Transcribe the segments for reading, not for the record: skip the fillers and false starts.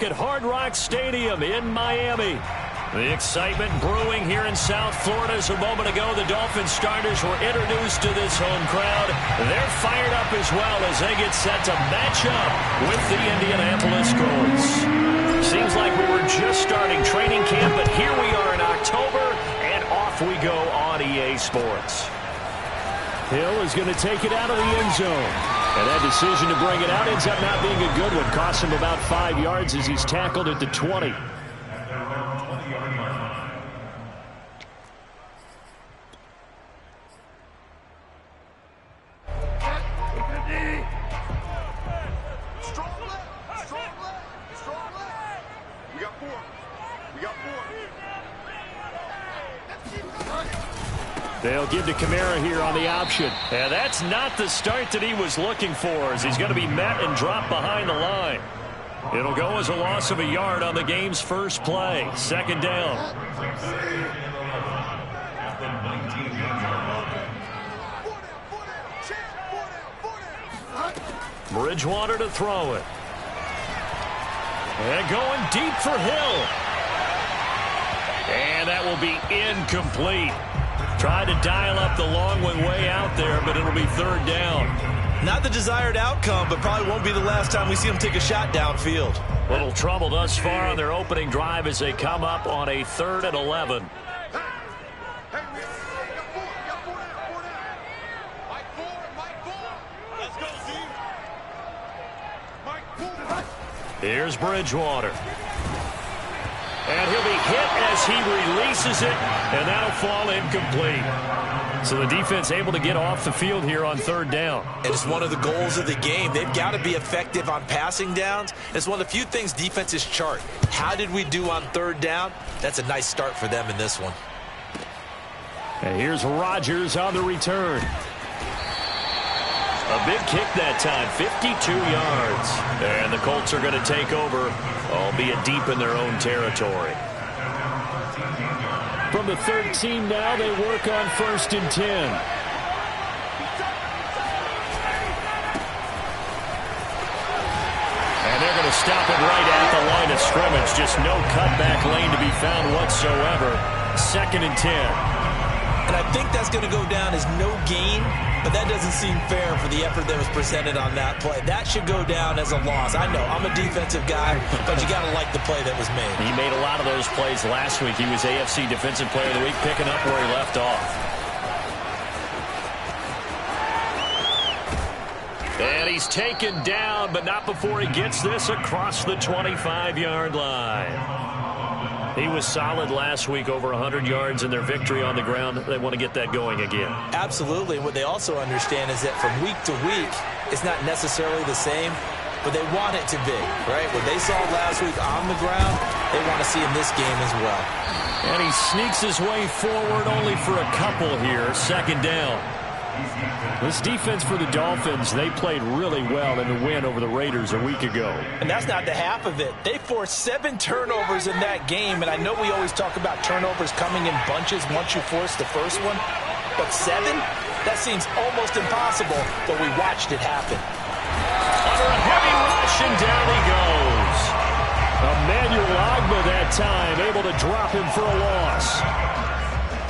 look at Hard Rock Stadium in Miami. The excitement brewing here in South Florida. As a moment ago, the Dolphins starters were introduced to this home crowd. They're fired up as well as they get set to match up with the Indianapolis Colts. Seems like we were just starting training camp, but here we are in October, and off we go on EA Sports. Hill is going to take it out of the end zone. And that decision to bring it out ends up not being a good one. Costs him about 5 yards as he's tackled at the 20. They'll give to Kamara here on the option. And that's not the start that he was looking for, as he's going to be met and dropped behind the line. It'll go as a loss of a yard on the game's first play. Second down. Bridgewater to throw it. And going deep for Hill. And that will be incomplete. Tried to dial up the long one way out there, but it'll be third down. Not the desired outcome, but probably won't be the last time we see him take a shot downfield. Little trouble thus far on their opening drive as they come up on a 3rd and 11. Here's Bridgewater. And he'll be hit as he releases it, and that'll fall incomplete. So the defense able to get off the field here on 3rd down. And it's one of the goals of the game. They've got to be effective on passing downs. It's one of the few things defenses chart. How did we do on 3rd down? That's a nice start for them in this one. And here's Rodgers on the return. A big kick that time, 52 yards. And the Colts are going to take over, albeit deep in their own territory. From the 13 now, they work on 1st and 10. And they're going to stop it right at the line of scrimmage. Just no cutback lane to be found whatsoever. 2nd and 10. And I think that's going to go down as no gain, but that doesn't seem fair for the effort that was presented on that play. That should go down as a loss. I know, I'm a defensive guy, but you got to like the play that was made. He made a lot of those plays last week. He was AFC Defensive Player of the Week, picking up where he left off. And he's taken down, but not before he gets this across the 25-yard line. He was solid last week, over 100 yards in their victory on the ground. They want to get that going again. Absolutely. What they also understand is that from week to week, it's not necessarily the same, but they want it to be, right? What they saw last week on the ground, they want to see in this game as well. And he sneaks his way forward only for a couple here. 2nd down. This defense for the Dolphins, they played really well in the win over the Raiders a week ago. And that's not the half of it. They forced 7 turnovers in that game, and I know we always talk about turnovers coming in bunches once you force the first one, but 7? That seems almost impossible, but we watched it happen. Under a heavy rush, and down he goes. Emmanuel Ogbah that time, able to drop him for a loss.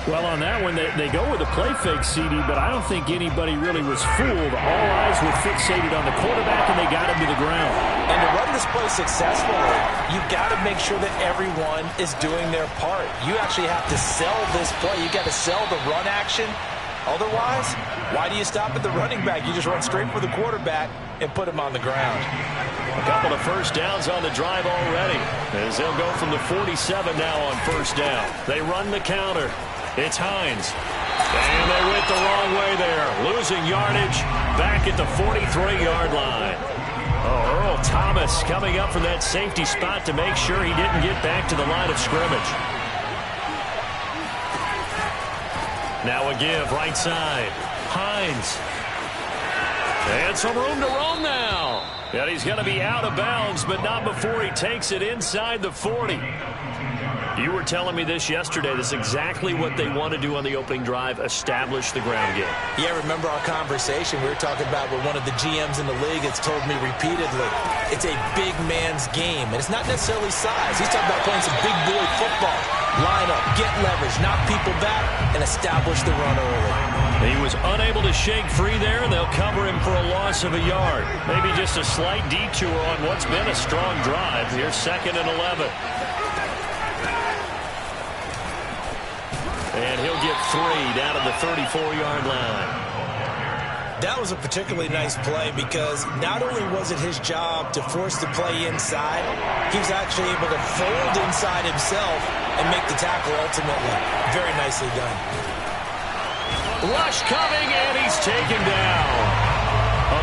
Well, on that one, they go with a play fake, CD, but I don't think anybody really was fooled. All eyes were fixated on the quarterback, and they got him to the ground. And to run this play successfully, you've got to make sure that everyone is doing their part. You actually have to sell this play. You got to sell the run action. Otherwise, why do you stop at the running back? You just run straight for the quarterback and put him on the ground. A couple of first downs on the drive already, as they'll go from the 47 now on 1st down. They run the counter. It's Hines. And they went the wrong way there. Losing yardage back at the 43-yard line. Oh, Earl Thomas coming up from that safety spot to make sure he didn't get back to the line of scrimmage. Now a give right side. Hines. And some room to roam now. And he's going to be out of bounds, but not before he takes it inside the 40. You were telling me this yesterday. This is exactly what they want to do on the opening drive, establish the ground game. Yeah, remember our conversation. We were talking about what one of the GMs in the league has told me repeatedly. it's a big man's game. And it's not necessarily size. He's talking about playing some big boy football. Line up, get leverage, knock people back, and establish the run early. He was unable to shake free there, and they'll cover him for a loss of a yard. Maybe just a slight detour on what's been a strong drive. Here's 2nd and 11. And he'll get 3 down to the 34-yard line. That was a particularly nice play because not only was it his job to force the play inside, he was actually able to fold inside himself and make the tackle ultimately. Very nicely done. Rush coming, and he's taken down.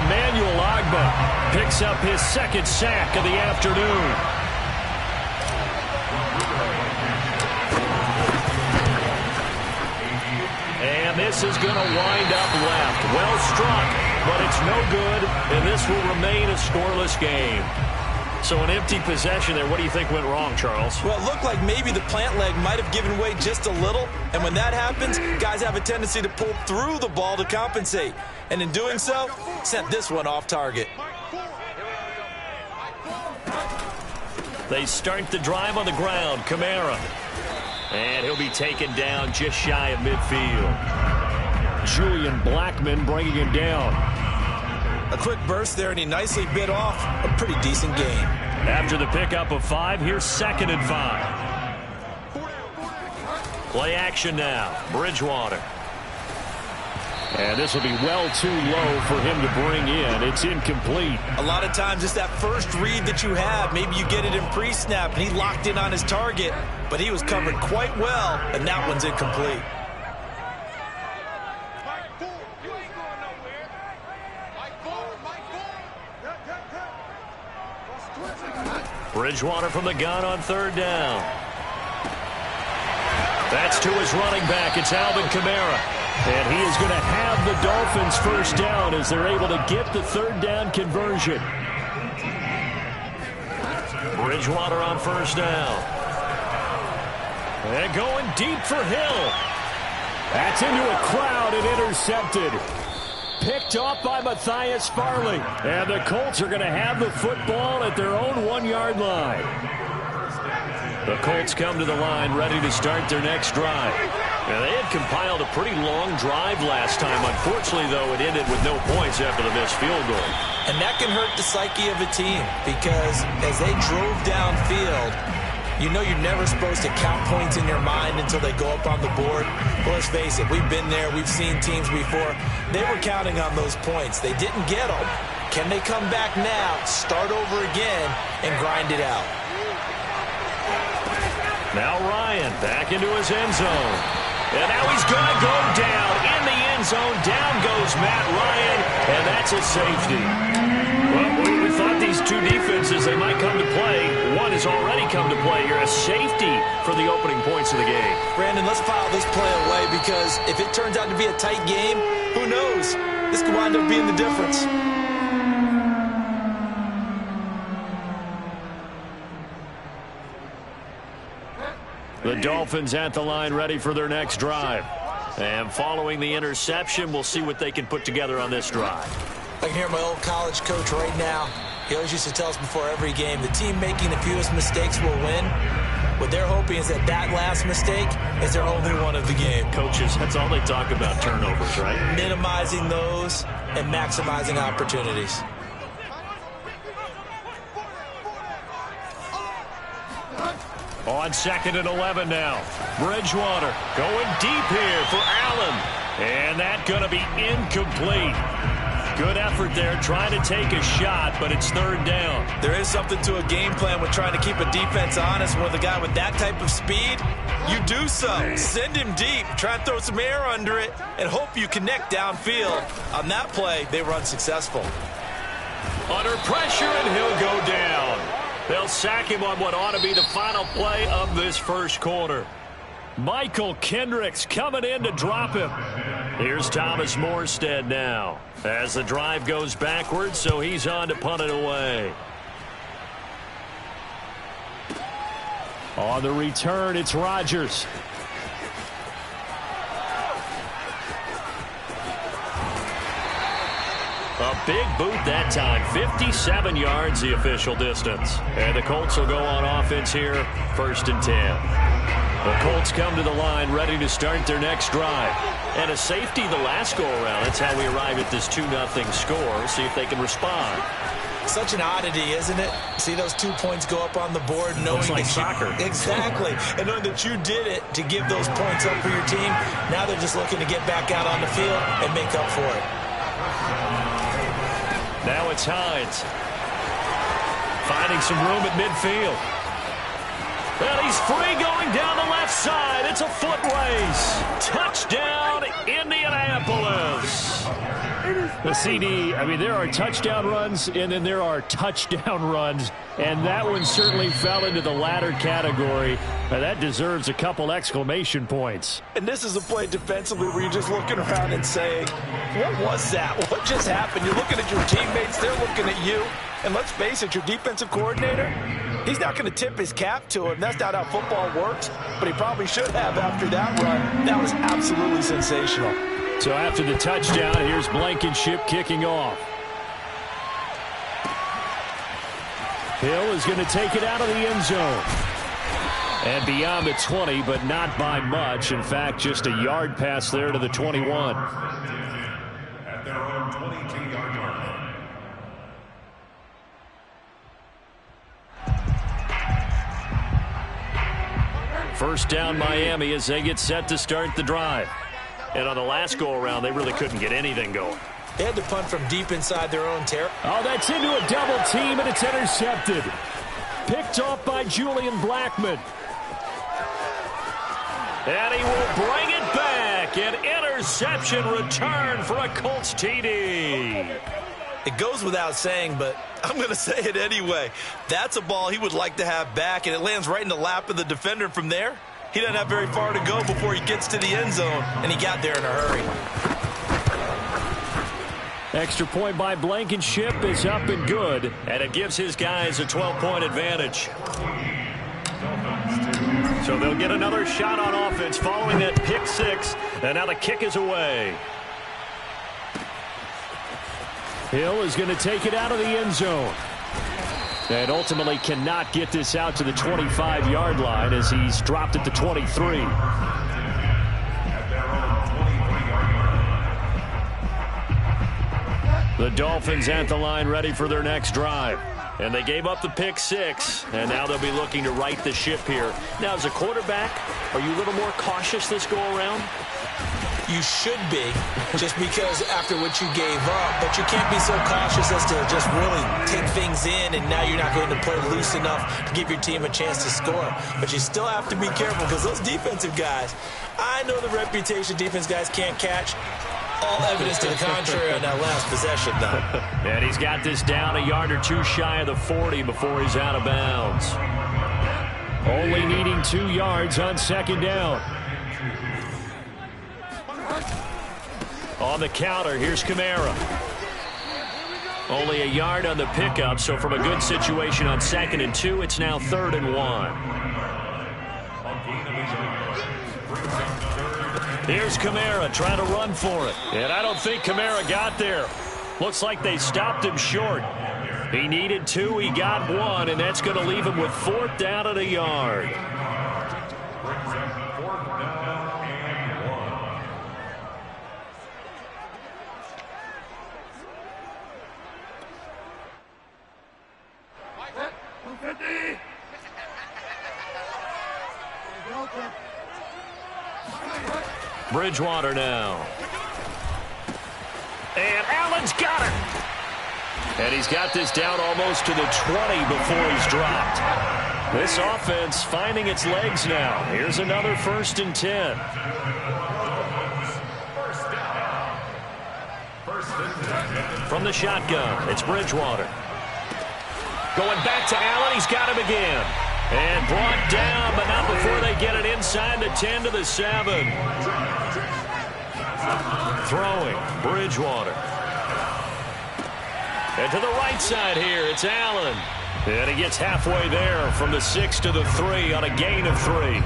Emmanuel Ogbah picks up his 2nd sack of the afternoon. And this is going to wind up left. Well struck, but it's no good, and this will remain a scoreless game. So an empty possession there. What do you think went wrong, Charles? Well, it looked like maybe the plant leg might have given way just a little, and when that happens, guys have a tendency to pull through the ball to compensate. And in doing so, sent this one off target. They start the drive on the ground. Kamara. And he'll be taken down just shy of midfield. Julian Blackman bringing him down. A quick burst there, and he nicely bit off a pretty decent gain. After the pickup of 5, here's 2nd and 5. Play action now. Bridgewater. And this will be well too low for him to bring in. It's incomplete. A lot of times it's that first read that you have. Maybe you get it in pre-snap, and he locked in on his target, but he was covered quite well, and that one's incomplete. Bridgewater from the gun on 3rd down. That's to his running back. It's Alvin Kamara. And he is going to have the Dolphins 1st down as they're able to get the 3rd down conversion. Bridgewater on 1st down. And going deep for Hill. That's into a crowd and intercepted. Picked off by Matthias Farley. And the Colts are going to have the football at their own 1-yard line. The Colts come to the line ready to start their next drive. Now, they had compiled a pretty long drive last time. Unfortunately, though, it ended with no points after the missed field goal. And that can hurt the psyche of a team because as they drove downfield, you know you're never supposed to count points in your mind until they go up on the board. Well, let's face it, we've been there. We've seen teams before. They were counting on those points. They didn't get them. Can they come back now, start over again, and grind it out? Now Ryan back into his end zone. And now he's going to go down in the end zone. Down goes Matt Ryan, and that's a safety. Well, we thought these two defenses, they might come to play. One has already come to play here, a safety for the opening points of the game. Brandon, let's file this play away because if it turns out to be a tight game, who knows? This could wind up being the difference. The Dolphins at the line ready for their next drive. And following the interception, we'll see what they can put together on this drive. I can hear my old college coach right now. He always used to tell us before every game, the team making the fewest mistakes will win. What they're hoping is that that last mistake is their only one of the game. Coaches, that's all they talk about, turnovers, right? Minimizing those and maximizing opportunities. On 2nd and 11 now. Bridgewater going deep here for Allen. And that's going to be incomplete. Good effort there, trying to take a shot, but it's 3rd down. There is something to a game plan with trying to keep a defense honest. With a guy with that type of speed, you do so. Send him deep, try and throw some air under it, and hope you connect downfield. On that play, they were unsuccessful. Under pressure, and he'll go down. They'll sack him on what ought to be the final play of this first quarter. Michael Kendricks coming in to drop him. Here's Thomas Morstead now as the drive goes backwards, so he's on to punt it away. On the return, it's Rodgers. A big boot that time. 57 yards the official distance. And the Colts will go on offense here, 1st and 10. The Colts come to the line ready to start their next drive. And a safety the last go-around. That's how we arrive at this 2-0 score. See if they can respond. Such an oddity, isn't it? See those 2 points go up on the board knowing Looks like that soccer. Exactly. And knowing that you did it to give those points up for your team. Now they're just looking to get back out on the field and make up for it. Now it's Hines. Finding some room at midfield. And he's free going down the left side. It's a foot race. Touchdown, Indianapolis. The CD, I mean, there are touchdown runs, and then there are touchdown runs, and that one certainly fell into the latter category. That deserves a couple exclamation points. And this is a play defensively where you're just looking around and saying, what was that? What just happened? You're looking at your teammates. They're looking at you. And let's face it, your defensive coordinator, he's not going to tip his cap to him. That's not how football works, but he probably should have after that run. That was absolutely sensational. So after the touchdown, here's Blankenship kicking off. Hill is going to take it out of the end zone. And beyond the 20, but not by much. In fact, just a yard pass there to the 21. At their own 22-yard line. First down Miami as they get set to start the drive. And on the last go-around, they really couldn't get anything going. They had to punt from deep inside their own territory. Oh, that's into a double team, and it's intercepted. Picked off by Julian Blackman. And he will bring it back. An interception return for a Colts TD. It goes without saying, but I'm going to say it anyway. That's a ball he would like to have back, and it lands right in the lap of the defender from there. He doesn't have very far to go before he gets to the end zone, and he got there in a hurry. Extra point by Blankenship is up and good. And it gives his guys a 12-point advantage. So they'll get another shot on offense following that pick six. And now the kick is away. Hill is going to take it out of the end zone. And ultimately cannot get this out to the 25-yard line as he's dropped at the 23. The Dolphins at the line ready for their next drive. And they gave up the pick six, and now they'll be looking to right the ship here. Now, as a quarterback, are you a little more cautious this go-around? You should be, just because after what you gave up, but you can't be so cautious as to just really take things in, and now you're not going to play loose enough to give your team a chance to score. But you still have to be careful because those defensive guys, I know the reputation defense guys can't catch. All evidence to the contrary on that last possession, though. And he's got this down a yard or two shy of the 40 before he's out of bounds. Only needing 2 yards on second down. On the counter, here's Kamara. Only a yard on the pickup, so from a good situation on 2nd and 2, it's now 3rd and 1. Here's Kamara trying to run for it. And I don't think Kamara got there. Looks like they stopped him short. He needed 2, he got 1, and that's going to leave him with 4th down and a yard. Bridgewater now. And Allen's got it. And he's got this down almost to the 20 before he's dropped. This offense finding its legs now. Here's another 1st and 10. From the shotgun, it's Bridgewater. Going back to Allen, he's got him again. And brought down, but not before they get it inside the 10 to the 7. Throwing, Bridgewater. And to the right side here, it's Allen. And he gets halfway there from the 6 to the 3 on a gain of 3.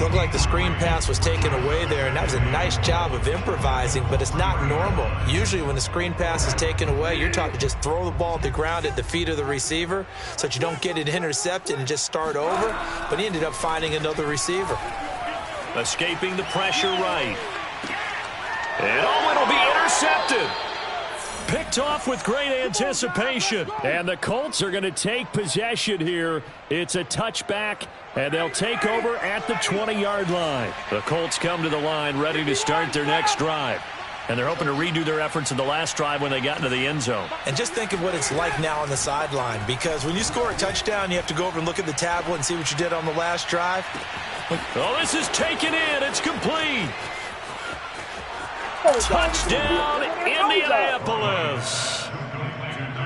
Looked like the screen pass was taken away there, and that was a nice job of improvising, but it's not normal. Usually when the screen pass is taken away, you're taught to just throw the ball at the ground at the feet of the receiver so that you don't get it intercepted and just start over, but he ended up finding another receiver. Escaping the pressure right. And it'll be intercepted. Picked off with great anticipation. And the Colts are going to take possession here. It's a touchback, and they'll take over at the 20-yard line. The Colts come to the line ready to start their next drive. And they're hoping to redo their efforts in the last drive when they got into the end zone. And just think of what it's like now on the sideline, because when you score a touchdown, you have to go over and look at the tablet and see what you did on the last drive. Oh, this is taken in. It's complete. Touchdown, Indianapolis.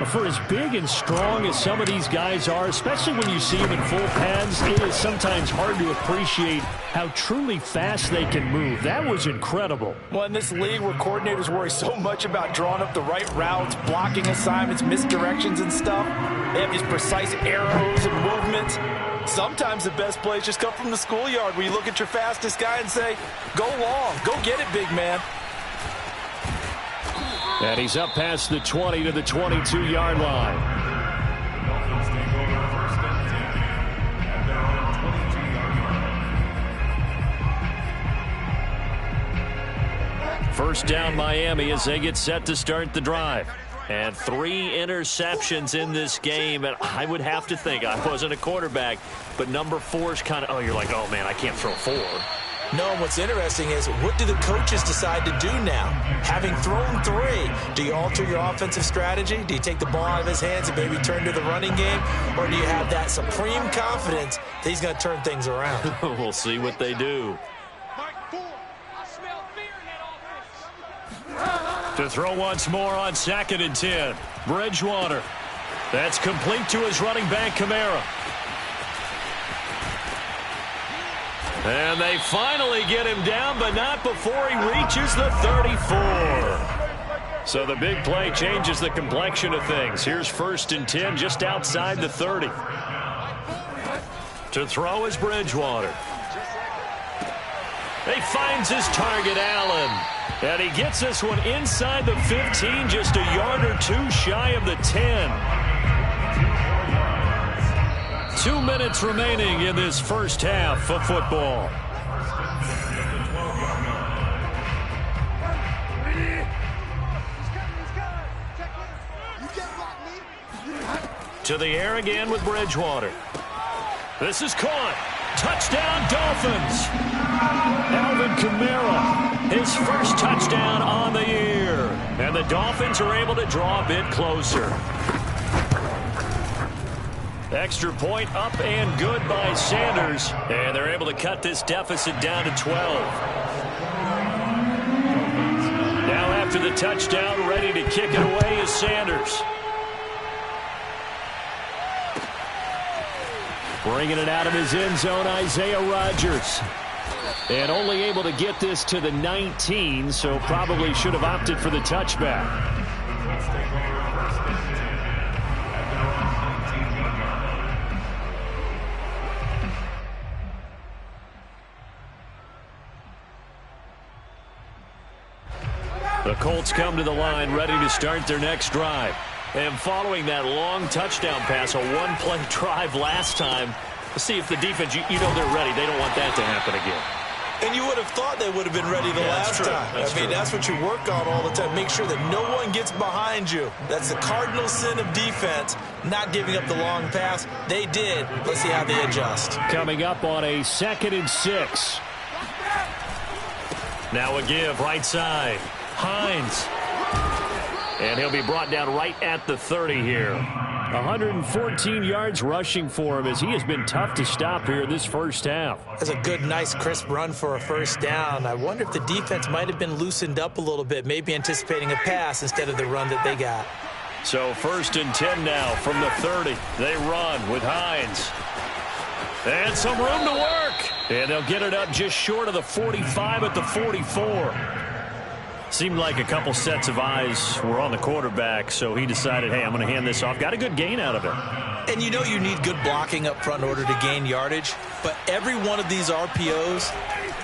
For as big and strong as some of these guys are, especially when you see them in full pads, it is sometimes hard to appreciate how truly fast they can move. That was incredible. Well, in this league where coordinators worry so much about drawing up the right routes, blocking assignments, misdirections and stuff, they have these precise arrows and movements. Sometimes the best plays just come from the schoolyard where you look at your fastest guy and say, go long, go get it, big man. And he's up past the 20 to the 22-yard line. First down Miami as they get set to start the drive. And 3 interceptions in this game. And I would have to think, I wasn't a quarterback, but number 4 is kind of, you're like, oh, man, I can't throw 4. No, what's interesting is, what do the coaches decide to do now? Having thrown 3, do you alter your offensive strategy? Do you take the ball out of his hands and maybe turn to the running game? Or do you have that supreme confidence that he's going to turn things around? We'll see what they do. To throw once more on 2nd and 10. Bridgewater. That's complete to his running back, Kamara. And they finally get him down, but not before he reaches the 34. So the big play changes the complexion of things. Here's 1st and 10 just outside the 30. To throw is Bridgewater. He finds his target, Allen. And he gets this one inside the 15, just a yard or 2 shy of the 10. 2 minutes remaining in this first half of football. To the air again with Bridgewater. This is caught. Touchdown, Dolphins. Alvin Kamara, his first touchdown on the year. And the Dolphins are able to draw a bit closer. Extra point up and good by Sanders. And they're able to cut this deficit down to 12. Now after the touchdown, ready to kick it away is Sanders. Bringing it out of his end zone, Isaiah Rodgers. And only able to get this to the 19, so probably should have opted for the touchback. The Colts come to the line ready to start their next drive. And following that long touchdown pass, a one-play drive last time, let's see if the defense, you know they're ready. They don't want that to happen again. And you would have thought they would have been ready the last time. I mean, that's what you work on all the time. Make sure that no one gets behind you. That's the cardinal sin of defense, not giving up the long pass. They did. Let's see how they adjust. Coming up on a 2nd and 6. Now a give right side. Hines. And he'll be brought down right at the 30 here. 114 yards rushing for him as he has been tough to stop here this first half. That's a good, nice, crisp run for a first down. I wonder if the defense might have been loosened up a little bit, maybe anticipating a pass instead of the run that they got. So 1st and 10 now from the 30. They run with Hines. And some room to work. And they'll get it up just short of the 45 at the 44. Seemed like a couple sets of eyes were on the quarterback, so he decided, hey, I'm going to hand this off. Got a good gain out of it. And you know you need good blocking up front in order to gain yardage, but every one of these RPOs,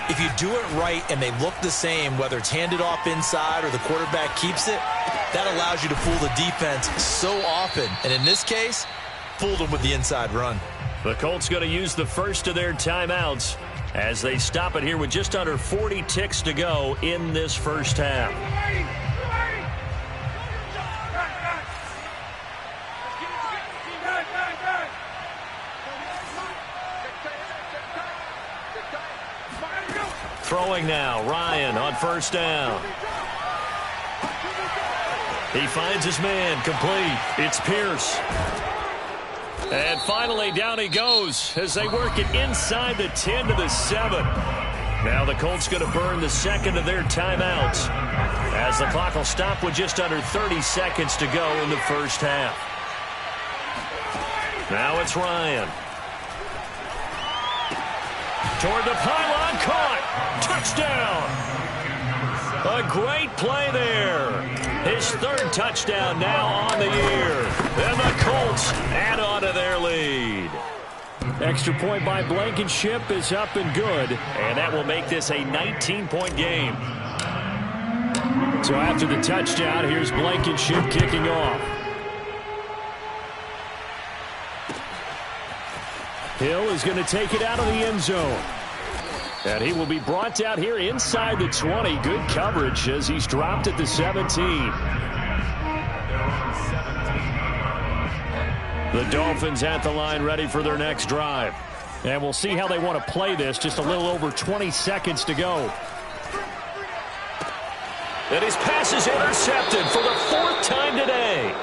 if you do it right and they look the same, whether it's handed off inside or the quarterback keeps it, that allows you to fool the defense so often. And in this case, fooled them with the inside run. The Colts going to use the first of their timeouts as they stop it here with just under 40 ticks to go in this first half. Throwing now, Ryan on first down. He finds his man, complete. It's Pierce. And finally, down he goes as they work it inside the 10 to the 7. Now the Colts going to burn the second of their timeouts as the clock will stop with just under 30 seconds to go in the first half. Now it's Ryan. Toward the pylon, caught. Touchdown. A great play there. His third touchdown now on the year. And the Colts add on to their lead. Extra point by Blankenship is up and good. And that will make this a 19-point game. So after the touchdown, here's Blankenship kicking off. Hill is going to take it out of the end zone. And he will be brought down here inside the 20. Good coverage as he's dropped at the 17. The Dolphins at the line ready for their next drive. And we'll see how they want to play this. Just a little over 20 seconds to go. And his pass is intercepted for the fourth time today.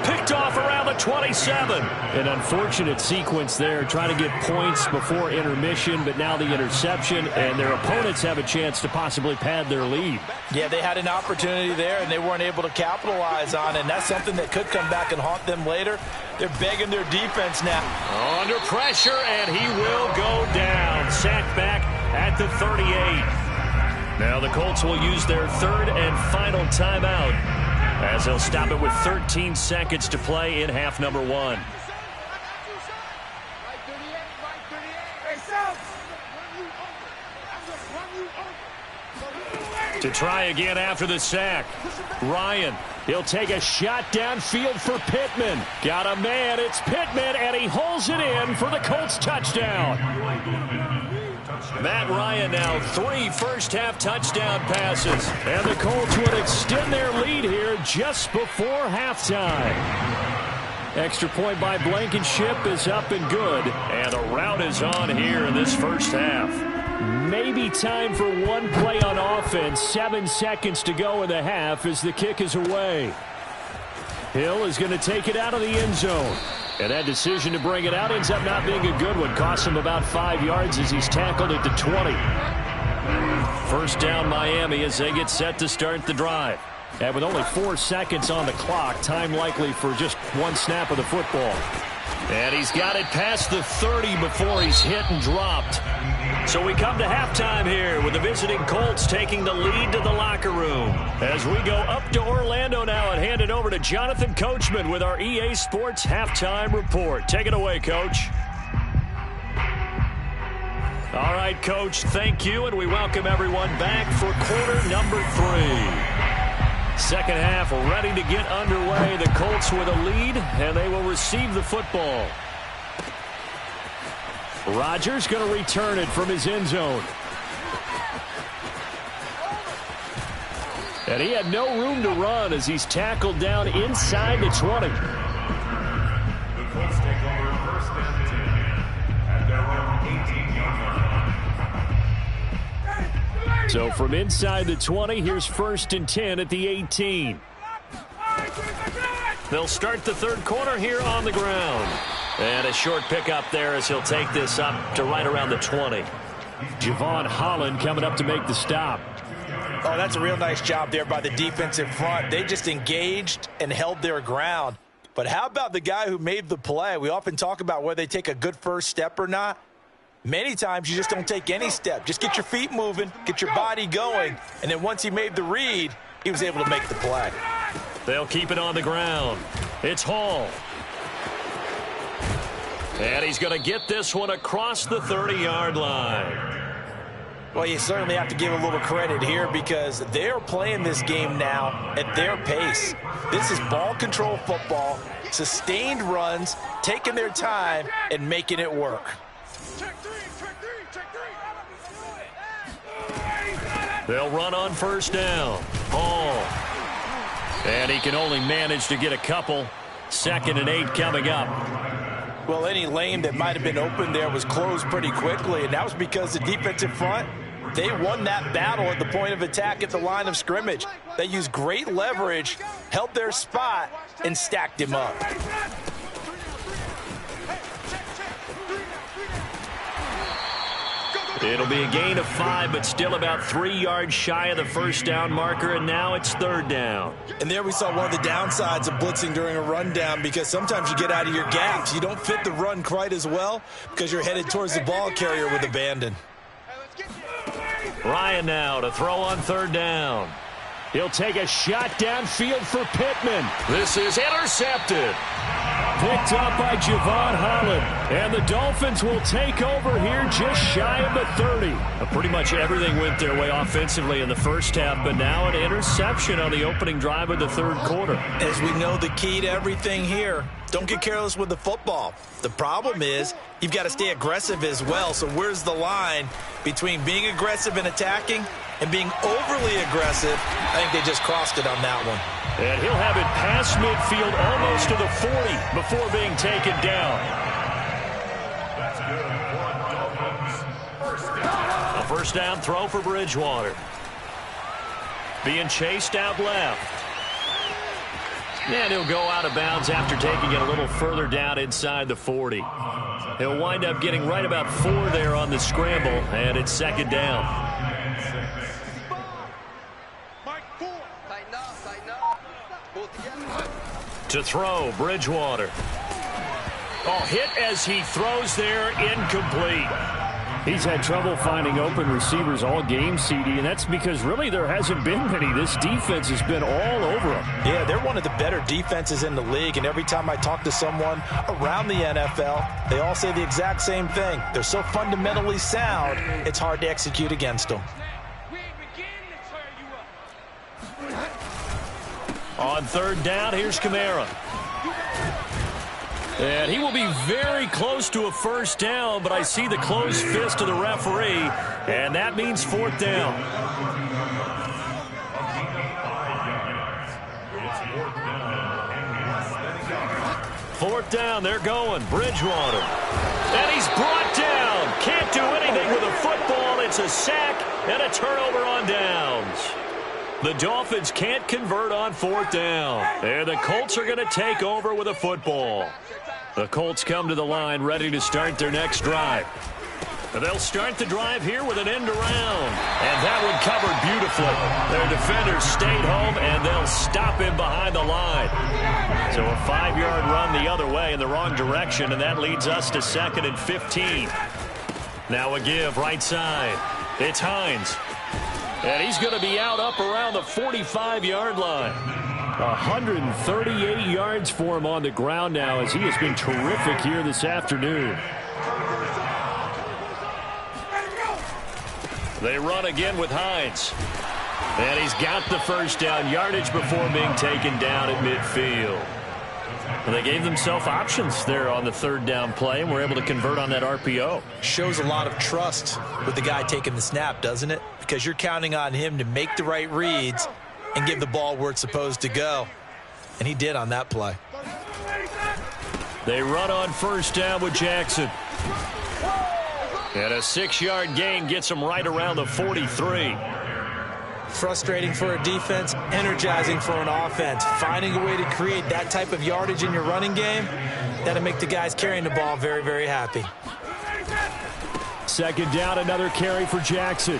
Picked off around the 27. An unfortunate sequence there, trying to get points before intermission, but now the interception, and their opponents have a chance to possibly pad their lead. Yeah, they had an opportunity there, and they weren't able to capitalize on it, and that's something that could come back and haunt them later. They're begging their defense now. Under pressure, and he will go down. Sacked back at the 38. Now the Colts will use their third and final timeout, as they'll stop it with 13 seconds to play in half number 1. To try again after the sack. Ryan, he'll take a shot downfield for Pittman. Got a man, it's Pittman, and he holds it in for the Colts touchdown. Matt Ryan now 3 first-half touchdown passes. And the Colts would extend their lead here just before halftime. Extra point by Blankenship is up and good. And the rout is on here in this first half. Maybe time for one play on offense. 7 seconds to go in the half as the kick is away. Hill is going to take it out of the end zone. And that decision to bring it out ends up not being a good one. Costs him about 5 yards as he's tackled at the 20. First down Miami as they get set to start the drive. And with only 4 seconds on the clock, time likely for just one snap of the football. And he's got it past the 30 before he's hit and dropped. So we come to halftime here with the visiting Colts taking the lead to the locker room. As we go up to Orlando now and hand it over to Jonathan Coachman with our EA Sports Halftime Report. Take it away, Coach. All right, Coach, thank you, and we welcome everyone back for quarter number 3. Second half ready to get underway. The Colts with a lead, and they will receive the football. Rodgers going to return it from his end zone. And he had no room to run as he's tackled down inside the 20. The Colts take over first and 10 at their own 18-yard line. So from inside the 20, here's first and 10 at the 18. They'll start the third quarter here on the ground. And a short pickup there as he'll take this up to right around the 20. Javon Holland coming up to make the stop. Oh, that's a real nice job there by the defensive front. They just engaged and held their ground. But how about the guy who made the play? We often talk about whether they take a good first step or not. Many times you just don't take any step. Just get your feet moving, get your body going, and then once he made the read, he was able to make the play. They'll keep it on the ground. It's Hall. And he's going to get this one across the 30-yard line. Well, you certainly have to give a little credit here because they're playing this game now at their pace. This is ball control football, sustained runs, taking their time and making it work. They'll run on first down. Hall. And he can only manage to get a couple. 2nd and 8 coming up. Well, any lane that might have been open there was closed pretty quickly, and that was because the defensive front, they won that battle at the point of attack at the line of scrimmage. They used great leverage, held their spot, and stacked him up. It'll be a gain of 5, but still about 3 yards shy of the first down marker, and now it's 3rd down. And there we saw one of the downsides of blitzing during a rundown because sometimes you get out of your gaps. You don't fit the run quite as well because you're headed towards the ball carrier with abandon. Ryan now to throw on 3rd down. He'll take a shot downfield for Pittman. This is intercepted. Picked up by Javon Holland. And the Dolphins will take over here just shy of the 30. Pretty much everything went their way offensively in the first half, but now an interception on the opening drive of the 3rd quarter. As we know, the key to everything here, don't get careless with the football. The problem is you've got to stay aggressive as well. So where's the line between being aggressive and attacking and being overly aggressive? I think they just crossed it on that one. And he'll have it past midfield almost to the 40 before being taken down. A first down throw for Bridgewater. Being chased out left. And he'll go out of bounds after taking it a little further down inside the 40. He'll wind up getting right about 4 there on the scramble, and it's 2nd down. To throw, Bridgewater. Oh, hit as he throws there, incomplete. He's had trouble finding open receivers all game, CD, and that's because really there hasn't been many. This defense has been all over them. Yeah, they're one of the better defenses in the league, and every time I talk to someone around the NFL, they all say the exact same thing. They're so fundamentally sound, it's hard to execute against them. On 3rd down, here's Kamara. And he will be very close to a first down, but I see the closed fist of the referee, and that means 4th down. Fourth down, they're going. Bridgewater. And he's brought down. Can't do anything with a football. It's a sack and a turnover on downs. The Dolphins can't convert on 4th down. And the Colts are going to take over with a football. The Colts come to the line ready to start their next drive. They'll start the drive here with an end around. And that one covered beautifully. Their defenders stayed home, and they'll stop him behind the line. So a 5-yard run the other way in the wrong direction, and that leads us to 2nd and 15. Now a give right side. It's Hines. And he's going to be out up around the 45-yard line. 138 yards for him on the ground now as he has been terrific here this afternoon. They run again with Hines. And he's got the first down yardage before being taken down at midfield. And they gave themselves options there on the 3rd down play and were able to convert on that RPO. Shows a lot of trust with the guy taking the snap, doesn't it? Because you're counting on him to make the right reads and give the ball where it's supposed to go. And he did on that play. They run on first down with Jackson. And a 6-yard gain gets him right around the 43. Frustrating for a defense, energizing for an offense. Finding a way to create that type of yardage in your running game, that'll make the guys carrying the ball very, very happy. 2nd down, another carry for Jackson.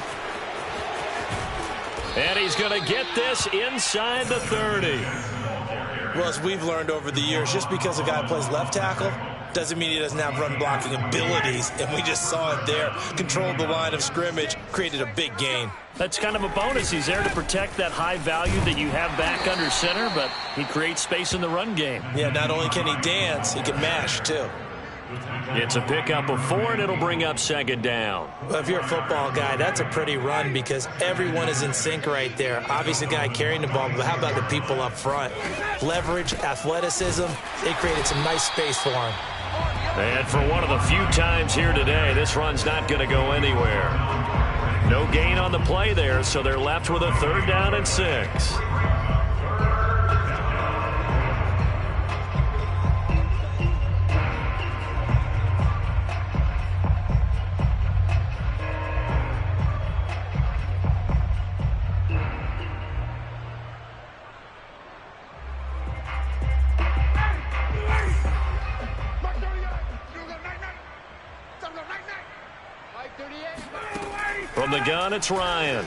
And he's going to get this inside the 30. Well, as we've learned over the years, just because a guy plays left tackle doesn't mean he doesn't have run blocking abilities, and we just saw it there. Controlled the line of scrimmage, created a big gain. That's kind of a bonus. He's there to protect that high value that you have back under center, but he creates space in the run game. Yeah, not only can he dance, he can mash, too. It's a pickup of 4, and it'll bring up second down. Well, if you're a football guy, that's a pretty run because everyone is in sync right there. Obviously, the guy carrying the ball, but how about the people up front? Leverage, athleticism, they created some nice space for him. And for one of the few times here today, this run's not going to go anywhere. No gain on the play there, so they're left with a 3rd down and 6. From the gun, it's Ryan.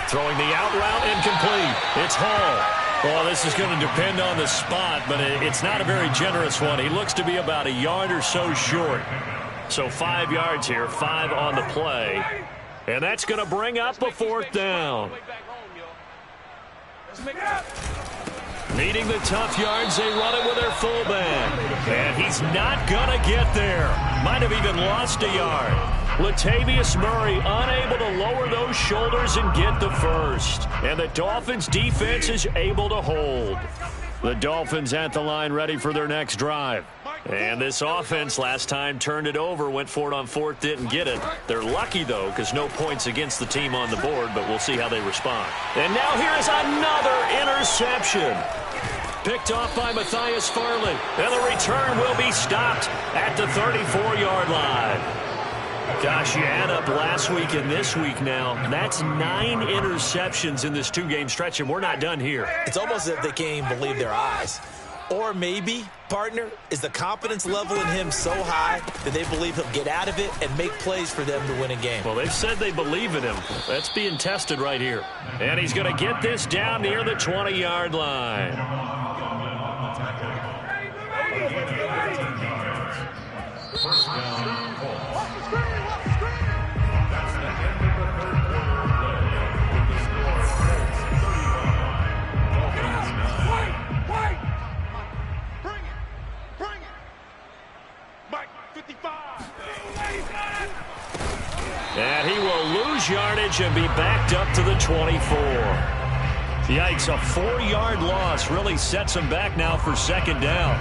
Throwing the out route incomplete. It's Hall. Well, this is going to depend on the spot, but it's not a very generous one. He looks to be about a yard or so short. So 5 yards here, 5 on the play. And that's going to bring up a 4th down. Needing the tough yards, they run it with their fullback. And he's not going to get there. Might have even lost a yard. Latavius Murray unable to lower those shoulders and get the first. And the Dolphins defense is able to hold. The Dolphins at the line ready for their next drive. And this offense last time turned it over, went for it on 4th, didn't get it. They're lucky, though, because no points against the team on the board, but we'll see how they respond. And now here's another interception. Picked off by Matthias Farley. And the return will be stopped at the 34-yard line. Gosh, you add up last week and this week now. That's 9 interceptions in this 2-game stretch, and we're not done here. It's almost as if they can't even believe their eyes. Or maybe, partner, is the confidence level in him so high that they believe he'll get out of it and make plays for them to win a game. Well, they've said they believe in him. That's being tested right here. And he's going to get this down near the 20-yard line. First down, Colts. And he will lose yardage and be backed up to the 24. Yikes, a 4-yard loss really sets him back now for second down.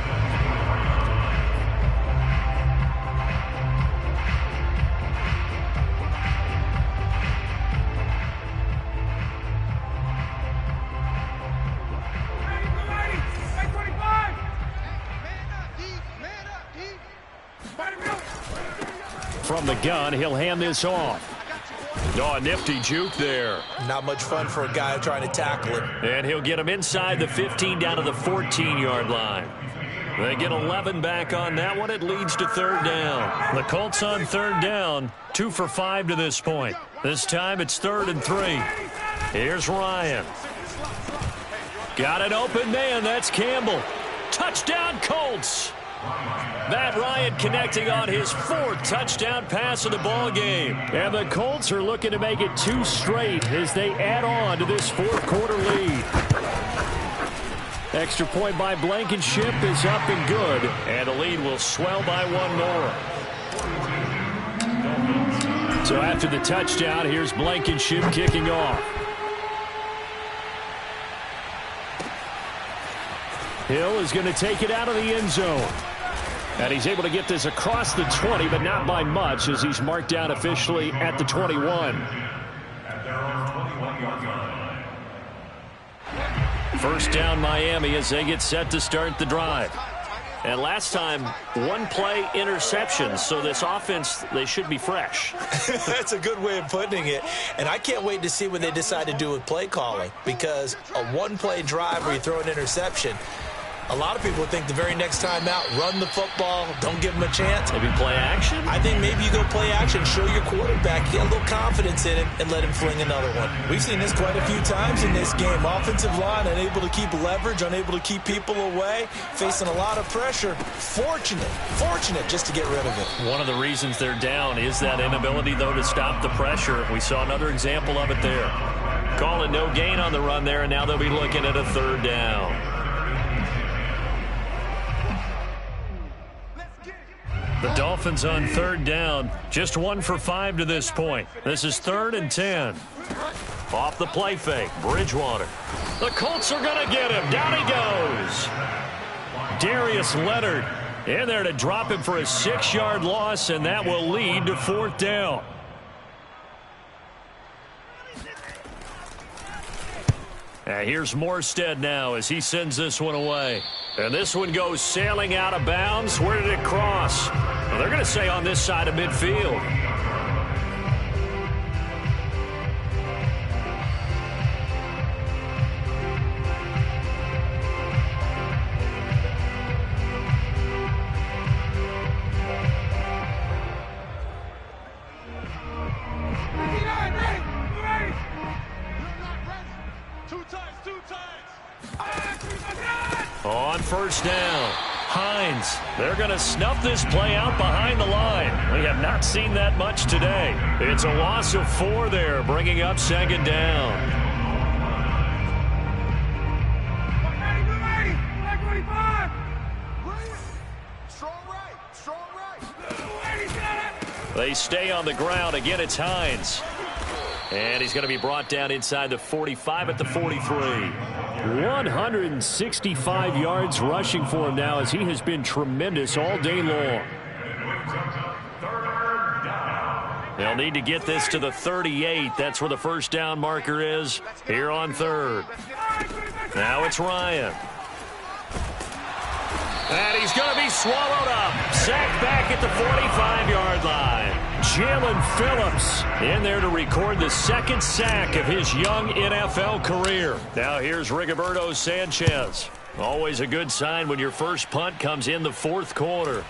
From the gun, he'll hand this off. Oh, a nifty juke there. Not much fun for a guy trying to tackle him. And he'll get him inside the 15 down to the 14-yard line. They get 11 back on that one. It leads to 3rd down. The Colts on 3rd down, 2 for 5 to this point. This time it's 3rd and 3. Here's Ryan. Got an open man. That's Campbell. Touchdown, Colts. Matt Ryan connecting on his 4th touchdown pass of the ball game. And the Colts are looking to make it 2 straight as they add on to this 4th quarter lead. Extra point by Blankenship is up and good. And the lead will swell by 1 more. So after the touchdown, here's Blankenship kicking off. Hill is going to take it out of the end zone. And he's able to get this across the 20, but not by much, as he's marked down officially at the 21. First down, Miami, as they get set to start the drive. And last time, 1-play interception, so this offense, they should be fresh. That's a good way of putting it. And I can't wait to see what they decide to do with play calling, because a 1-play drive where you throw an interception, a lot of people think the very next time out, run the football, don't give them a chance. Maybe play action? I think maybe you go play action, show your quarterback, get a little confidence in him, and let him fling another one. We've seen this quite a few times in this game. Offensive line unable to keep leverage, unable to keep people away, facing a lot of pressure. Fortunate just to get rid of it. One of the reasons they're down is that inability, though, to stop the pressure. We saw another example of it there. Call it no gain on the run there, and now they'll be looking at a 3rd down. The Dolphins on third down. Just 1 for 5 to this point. This is 3rd and 10. Off the play fake, Bridgewater. The Colts are going to get him. Down he goes. Darius Leonard in there to drop him for a 6-yard loss, and that will lead to 4th down. And here's Morstead now as he sends this one away. And this one goes sailing out of bounds. Where did it cross? Well, they're going to say on this side of midfield. On first down, Hines. They're going to snuff this play out behind the line. We have not seen that much today. It's a loss of 4 there, bringing up 2nd down. They stay on the ground. Again, it's Hines. And he's going to be brought down inside the 45 at the 43. 165 yards rushing for him now as he has been tremendous all day long. They'll need to get this to the 38. That's where the first down marker is here on 3rd. Now it's Ryan. And he's going to be swallowed up. Sacked back at the 45-yard line. Jalen Phillips in there to record the 2nd sack of his young NFL career. Now here's Rigoberto Sanchez. Always a good sign when your first punt comes in the 4th quarter.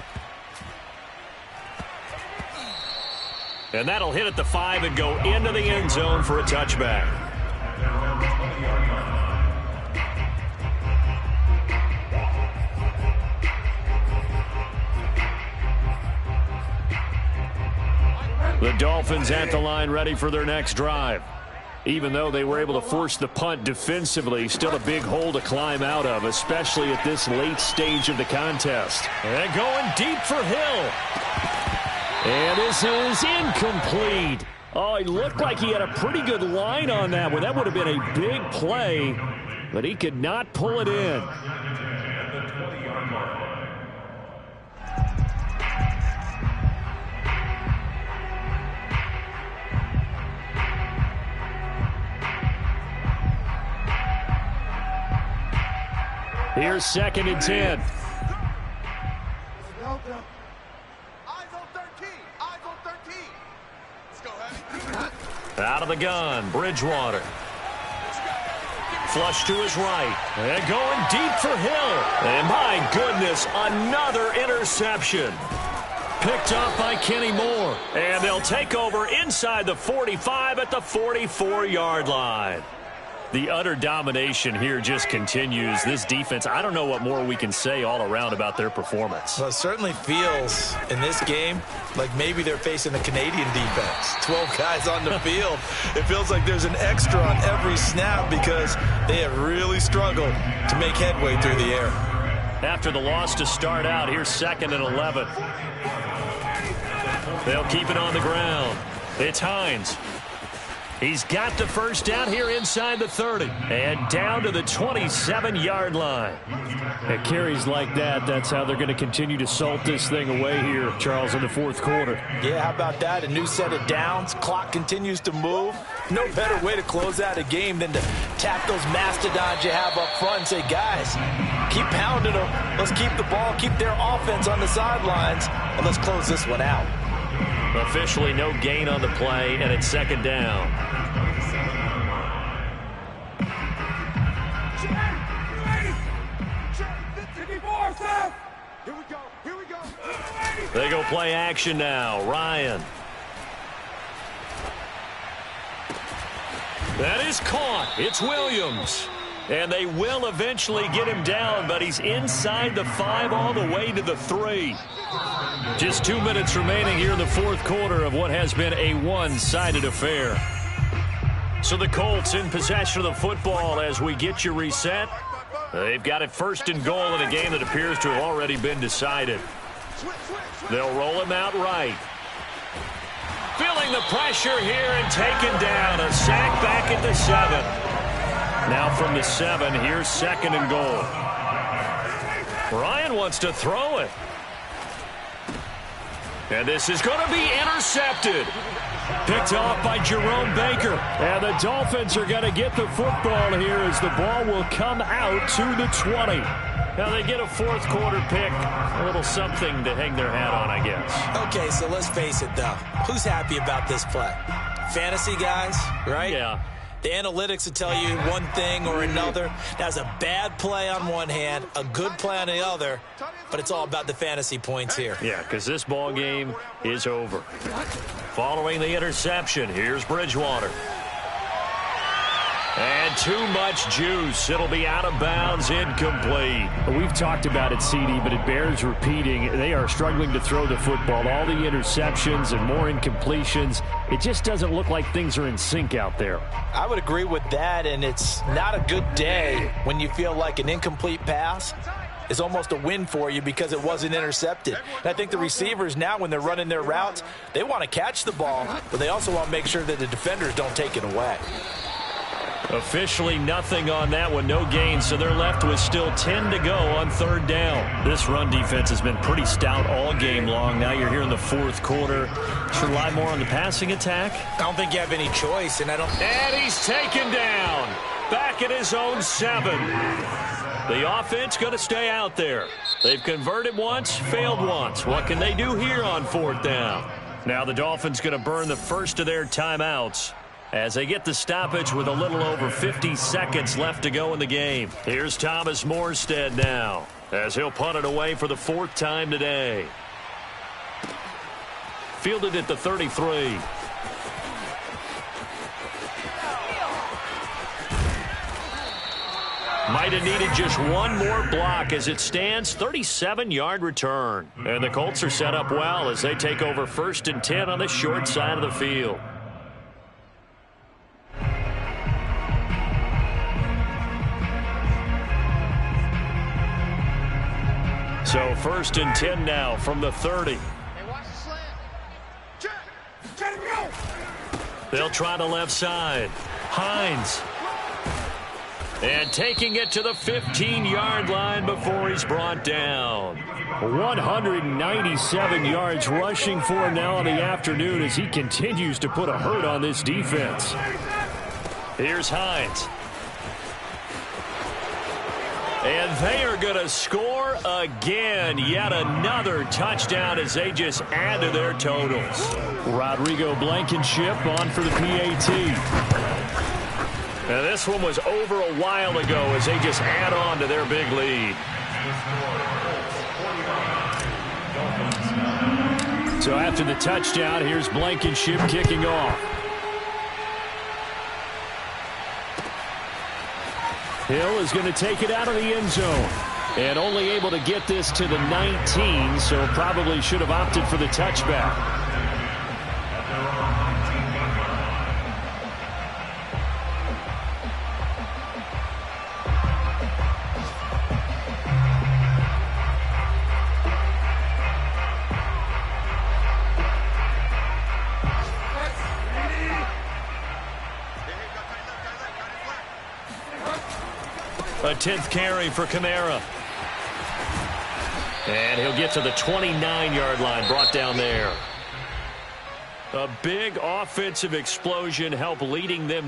And that'll hit at the 5 and go into the end zone for a touchback. The Dolphins at the line ready for their next drive. Even though they were able to force the punt defensively, still a big hole to climb out of, especially at this late stage of the contest. And going deep for Hill. And this is incomplete. Oh, he looked like he had a pretty good line on that one. That would have been a big play, but he could not pull it in. Here's 2nd and 10. Out of the gun, Bridgewater. Flush to his right. And going deep for Hill. And my goodness, another interception. Picked up by Kenny Moore. And they'll take over inside the 45 at the 44-yard line. The utter domination here just continues. This defense, I don't know what more we can say all around about their performance. Well, it certainly feels in this game like maybe they're facing a Canadian defense. 12 guys on the field. It feels like there's an extra on every snap because they have really struggled to make headway through the air. After the loss to start out, here's 2nd and 11. They'll keep it on the ground. It's Hines. He's got the first down here inside the 30 and down to the 27-yard line. At carries like that, that's how they're going to continue to salt this thing away here, Charles, in the 4th quarter. Yeah, how about that? A new set of downs. Clock continues to move. No better way to close out a game than to tap those mastodons you have up front and say, guys, keep pounding them. Let's keep the ball, keep their offense on the sidelines, and let's close this one out. Officially no gain on the play, and it's 2nd down. They go play action now. Ryan. That is caught. It's Williams. And they will eventually get him down, but he's inside the 5 all the way to the 3. Just 2 minutes remaining here in the 4th quarter of what has been a one-sided affair. So the Colts in possession of the football as we get you reset. They've got it 1st and goal in a game that appears to have already been decided. They'll roll him out right. Feeling the pressure here and taken down. A sack back at the 7. Now from the 7, here's 2nd and goal. Ryan wants to throw it. And this is going to be intercepted. Picked off by Jerome Baker. And the Dolphins are going to get the football here as the ball will come out to the 20. Now they get a 4th quarter pick. A little something to hang their hat on, I guess. Okay, so let's face it, though. Who's happy about this play? Fantasy guys, right? Yeah. The analytics will tell you one thing or another. That's a bad play on one hand, a good play on the other, but it's all about the fantasy points here. Yeah, because this ball game is over. Following the interception, here's Bridgewater. And too much juice. It'll be out of bounds, incomplete. We've talked about it, CD, but it bears repeating. They are struggling to throw the football. All the interceptions and more incompletions. It just doesn't look like things are in sync out there. I would agree with that, and it's not a good day when you feel like an incomplete pass is almost a win for you because it wasn't intercepted. And I think the receivers now, when they're running their routes, they want to catch the ball, but they also want to make sure that the defenders don't take it away. Officially nothing on that one, no gain, so they're left with still 10 to go on 3rd down. This run defense has been pretty stout all game long. Now you're here in the 4th quarter. Should rely more on the passing attack? I don't think you have any choice, and And he's taken down. Back at his own 7. The offense going to stay out there. They've converted once, failed once. What can they do here on 4th down? Now the Dolphins going to burn the first of their timeouts as they get the stoppage with a little over 50 seconds left to go in the game. Here's Thomas Morstead now as he'll punt it away for the 4th time today. Fielded at the 33. Might have needed just one more block as it stands. 37-yard return. And the Colts are set up well as they take over 1st and 10 on the short side of the field. So 1st and 10 now from the 30. They'll try the left side. Hines. And taking it to the 15-yard line before he's brought down. 197 yards rushing for him now in the afternoon as he continues to put a hurt on this defense. Here's Hines. And they are going to score again. Yet another touchdown as they just add to their totals. Rodrigo Blankenship on for the PAT. And this one was over a while ago as they just add on to their big lead. So after the touchdown, here's Blankenship kicking off. Hill is going to take it out of the end zone. And only able to get this to the 19, so probably should have opted for the touchback. A 10th carry for Kamara. And he'll get to the 29-yard line, brought down there. A big offensive explosion helped leading them